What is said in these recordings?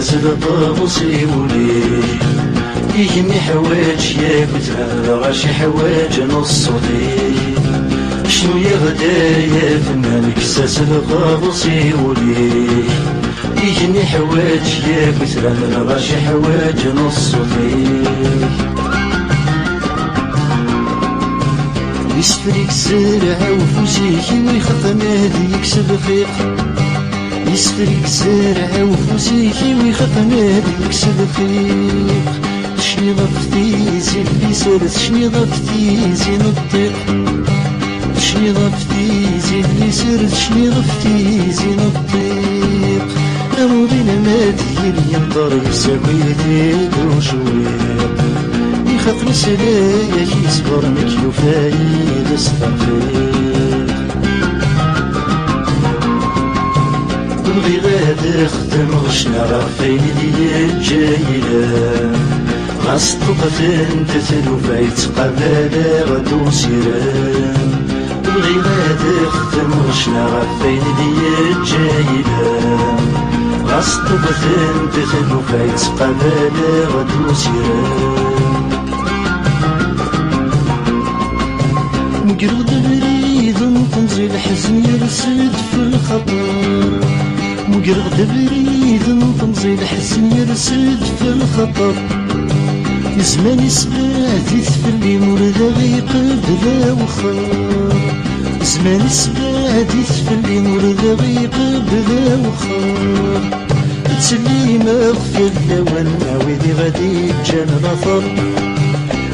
كساس الطابوس يولي يهني حواج يا كتاب غاشي حواج نصوتي شنو يغدا يا فنان كساس الطابوس يولي يهني حواج يا كتاب غاشي حواج نصوتي يسفريك زرع وفوزيك ويخطم هذيك سبخيق يسفريك زرع وفوزيك ويخطم هذيك سبخيق شني ضفتي زين اللي سالت شني ضفتي زين الطيق شني ضفتي زين اللي سالت شني ضفتي زين الطيق أمودينا ما تهيلي ينطر يساوي يديك وشويق يخاف نسلايا يصبر مكيوف عيد استغفر بغي غادي خدم غشنا غفين ديال جايلة غاس طبت انت تلوفا يتقبل غدو سيران بغي غادي خدم غشنا غفين ديال جايلة غاس طبت انت تلوفا يتقبل غدو سيران مقرد بريد نطنزي الحزن يرسد في الخطر مقرد بريد نطنزي الحزن يرسد في الخطر زمان يسبادي ثفلي مرد غيق بلا وخر زمان يسبادي ثفلي مرد غيق بلا وخر تسلي مغفر لوان عويدي غادي جان نظر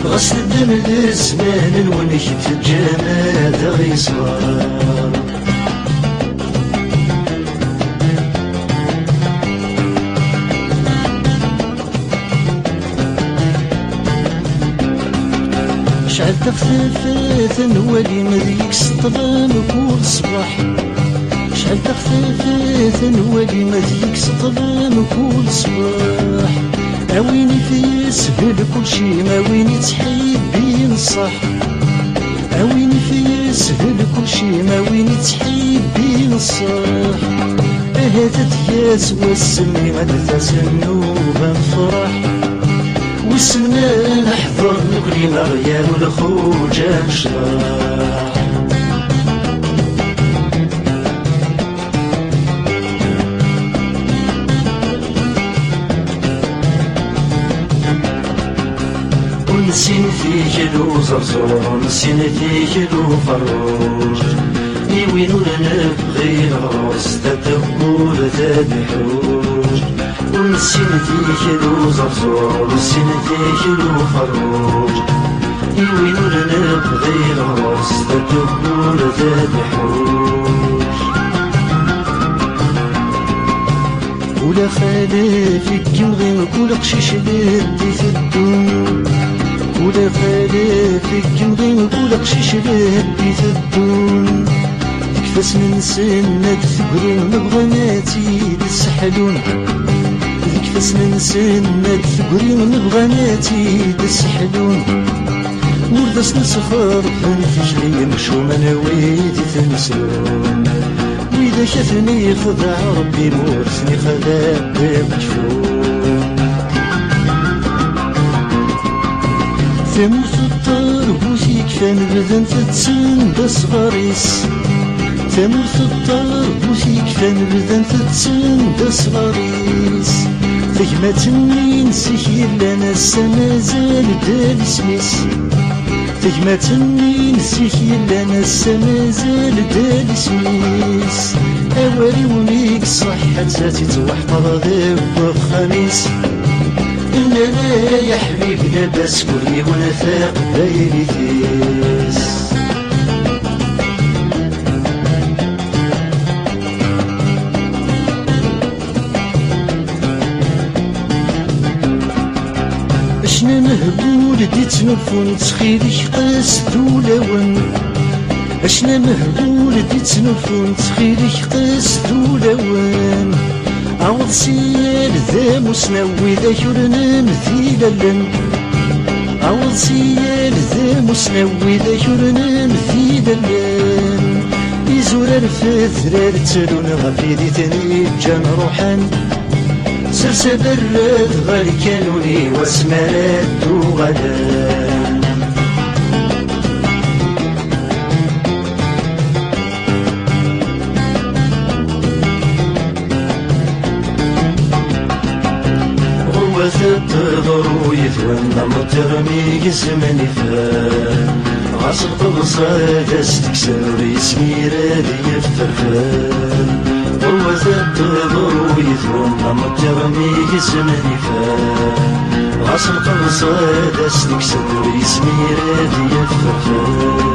غسل الدم الزمان ونكت الجماد غيصار شعل تخفيفات نوالي مذيك سطلان كل صباح شعل تخفيفات نوالي مذيك سطلان كل صباح عويني في سهل كل شي ما ويني تحيد بين الصح عويني في سهل كل شي ما ويني تحيد بين الصح هذا تياس والسمي غدثاس النوبة نفرح والسمنا نحضر نقري مغيان والخوجة نشرح نسين فيك لو زرزور نسين فيك لو فروج يوينو لنا بغي الغرس تدبور ذا بحوج ونسين فيك لو زرزور نسين فيك لو فروج يوينو لنا بغي الغرس تدبور ذا بحوج ولا خلافك يمغي كل قشيش لدي في الدون ولا خلافك نغيم كل قشيش لهدي ثدون تكفاس من سنة ثقرين مبغناتي تسحلون تكفاس من سنة ثقرين مبغناتي تسحلون وردس نسخر فنفجلي مشو من ويدي تنسون وإذا شافني خدع ربي مورثني خذا بمجفون ثمر في الطربوس يكفان بدن تتسند صغاريس ثمر في الطربوس يكفان بدن تتسند صغاريس ثجمة النين سيكي لنا السما زال دال سميس ثجمة النين سيكي لنا السما زال دال سميس أوالي ونيك صحة ذاتي توحطر ذي الخميس إننا يا حبيبنا بس كل ونفاق دايري فيس اشنا مهبول دي تنفون تخيلك قاس دولون اشنا مهبول دي تنفون تخيلك قاس دولون عوض سيال ذا مسنوي ذا يرنا مثيلا عوض سيال ذا مسنوي ذا يرنا مثيلا يزور الفثرة تلون غفيدي تاني جان روحان سرس برد غالي كانوني واسمرات وغلال تضر ويثوى مترمي زمن فات غاصب تبصاد استكسر يسمير هذي الفرفان ووزاد تضر ويثوى مترمي زمن فات غاصب تبصاد استكسر يسمير هذي الفرفان